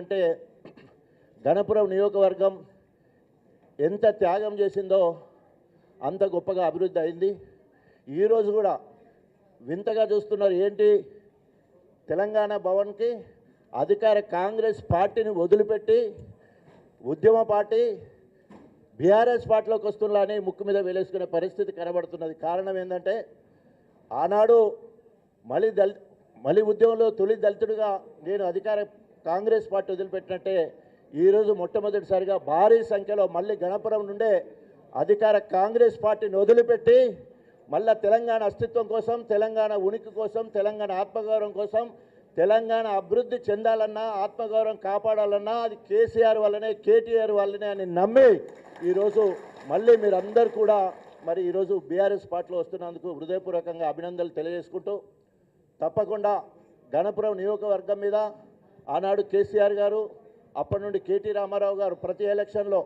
అంటే గణపురం నియోజకవర్గం ఎంత త్యాగం చేసిందో అంత గొప్పగా అభివృద్ధి అయింది. ఈరోజు కూడా వింతగా చూస్తున్నారు. ఏంటి, తెలంగాణ భవన్కి అధికార కాంగ్రెస్ పార్టీని వదిలిపెట్టి ఉద్యమ పార్టీ బీఆర్ఎస్ పార్టీలోకి వస్తుందని ముక్కు మీద వేలేసుకునే పరిస్థితి కనబడుతున్నది. కారణం ఏంటంటే, ఆనాడు మళ్ళీ ఉద్యమంలో తొలి దళితుడిగా నేను అధికార కాంగ్రెస్ పార్టీ వదిలిపెట్టినట్టే ఈరోజు మొట్టమొదటిసారిగా భారీ సంఖ్యలో మళ్ళీ గణపురం నుండే అధికార కాంగ్రెస్ పార్టీని వదిలిపెట్టి మళ్ళా తెలంగాణ అస్తిత్వం కోసం, తెలంగాణ ఉనికి కోసం, తెలంగాణ ఆత్మగౌరవం కోసం, తెలంగాణ అభివృద్ధి చెందాలన్నా, ఆత్మగౌరవం కాపాడాలన్నా అది కేసీఆర్ వల్లనే, కేటీఆర్ వల్లనే అని నమ్మి ఈరోజు మళ్ళీ మీరందరూ కూడా మరి ఈరోజు బీఆర్ఎస్ పార్టీలో వస్తున్నందుకు హృదయపూర్వకంగా అభినందనలు తెలియజేసుకుంటూ, తప్పకుండా గణపురం నియోజకవర్గం మీద ఆనాడు కేసీఆర్ గారు, అప్పటి నుండి కేటీ రామారావు గారు ప్రతి ఎలక్షన్లో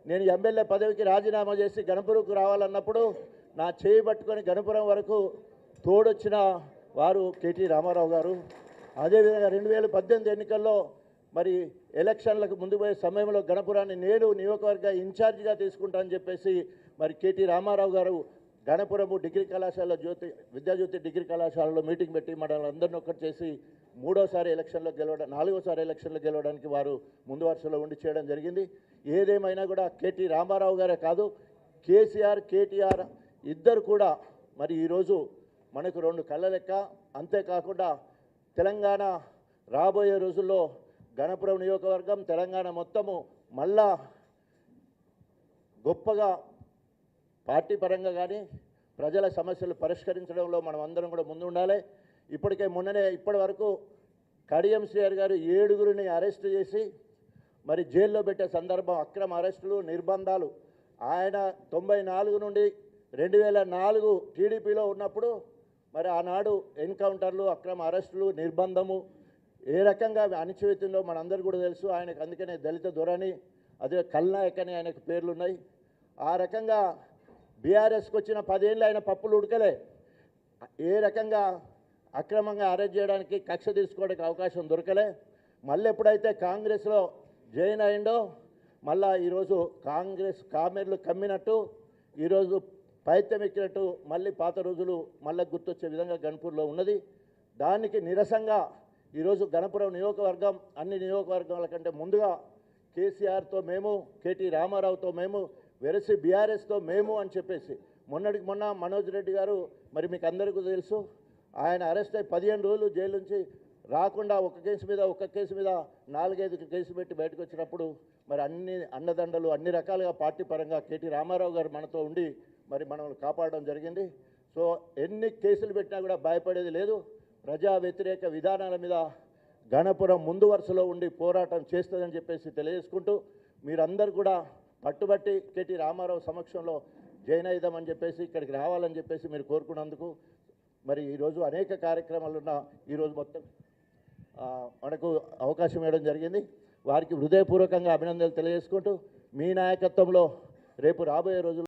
నేను ఎమ్మెల్యే పదవికి రాజీనామా చేసి గణపురంకు రావాలన్నప్పుడు నా చేయి పట్టుకొని గణపురం వరకు తోడొచ్చిన వారు కేటీ రామారావు గారు. అదేవిధంగా 2018 ఎన్నికల్లో మరి ఎలక్షన్లకు ముందు పోయే సమయంలో గణపురాన్ని నేను నియోజకవర్గ ఇన్ఛార్జిగా తీసుకుంటానని చెప్పేసి మరి కేటీ రామారావు గారు గణపురము డిగ్రీ కళాశాల విద్యాజ్యోతి డిగ్రీ కళాశాలలో మీటింగ్ పెట్టి మనల్ని అందరినీ ఒక్కటి చేసి 3వ ఎలక్షన్లో గెలవడం 4వ ఎలక్షన్లో గెలవడానికి వారు ముందు వరుసలో ఉండి చేయడం జరిగింది. ఏదేమైనా కూడా కేటీ రామారావు గారే కాదు, కేసీఆర్, కేటీఆర్ ఇద్దరు కూడా మరి ఈరోజు మనకు 2 కళ్ళ లెక్క. అంతేకాకుండా తెలంగాణ రాబోయే రోజుల్లో గణపురం నియోజకవర్గం తెలంగాణ మొత్తము మళ్ళా గొప్పగా పార్టీ పరంగా కానీ ప్రజల సమస్యలు పరిష్కరించడంలో మనం అందరం కూడా ముందు ఉండాలి. ఇప్పటి వరకు కడియం శ్రీఆర్ గారు 7గురిని అరెస్ట్ చేసి మరి జైల్లో పెట్టే సందర్భం, అక్రమ అరెస్టులు, నిర్బంధాలు. ఆయన 94 నుండి 2004 టీడీపీలో ఉన్నప్పుడు మరి ఆనాడు ఎన్కౌంటర్లు, అక్రమ అరెస్టులు, నిర్బంధము ఏ రకంగా అణచివేతుందో మనందరూ కూడా తెలుసు. ఆయనకు అందుకనే దళిత దొరని, అదే కల్నాయక్ అని ఆయనకు పేర్లున్నాయి. ఆ రకంగా బీఆర్ఎస్కి వచ్చిన 10 ఏళ్ళు ఆయన పప్పులు ఉడకలే. ఏ రకంగా అక్రమంగా అరెస్ట్ చేయడానికి, కక్ష తీసుకోవడానికి అవకాశం దొరకలే. మళ్ళీ ఎప్పుడైతే కాంగ్రెస్లో జాయిన్ అయిందో మళ్ళా ఈరోజు కాంగ్రెస్ కామెర్లు కమ్మినట్టు, ఈరోజు పైత్యం ఎక్కినట్టు మళ్ళీ పాత రోజులు మళ్ళీ గుర్తొచ్చే విధంగా గణపూర్లో ఉన్నది. దానికి నిరసంగా ఈరోజు గణపురం నియోజకవర్గం అన్ని నియోజకవర్గాల కంటే ముందుగా కేసీఆర్తో మేము, కేటీ రామారావుతో మేము, వెరసి బీఆర్ఎస్తో మేము అని చెప్పేసి మొన్న మనోజ్ రెడ్డి గారు మరి మీకు అందరికీ తెలుసు, ఆయన అరెస్ట్ అయ్యి 15 రోజులు జైలు నుంచి రాకుండా ఒక్క కేసు మీద 4-5 కేసు పెట్టి బయటకు వచ్చినప్పుడు మరి అన్ని అండదండలు అన్ని రకాలుగా పార్టీ పరంగా కేటీ రామారావు గారు మనతో ఉండి మరి మనల్ని కాపాడడం జరిగింది. సో ఎన్ని కేసులు పెట్టినా కూడా భయపడేది లేదు. ప్రజా వ్యతిరేక విధానాల మీద గణపురం ముందు వరుసలో ఉండి పోరాటం చేస్తుందని చెప్పేసి తెలియజేసుకుంటూ, మీరందరూ కూడా పట్టుబట్టి కేటీ రామారావు సమక్షంలో జాయిన్ అయిదామని చెప్పేసి, ఇక్కడికి రావాలని చెప్పేసి మీరు కోరుకున్నందుకు మరి ఈరోజు అనేక కార్యక్రమాలున్న ఈరోజు మొత్తం మనకు అవకాశం ఇవ్వడం జరిగింది. వారికి హృదయపూర్వకంగా అభినందనలు తెలియజేసుకుంటూ, మీ నాయకత్వంలో రేపు రాబోయే రోజుల్లో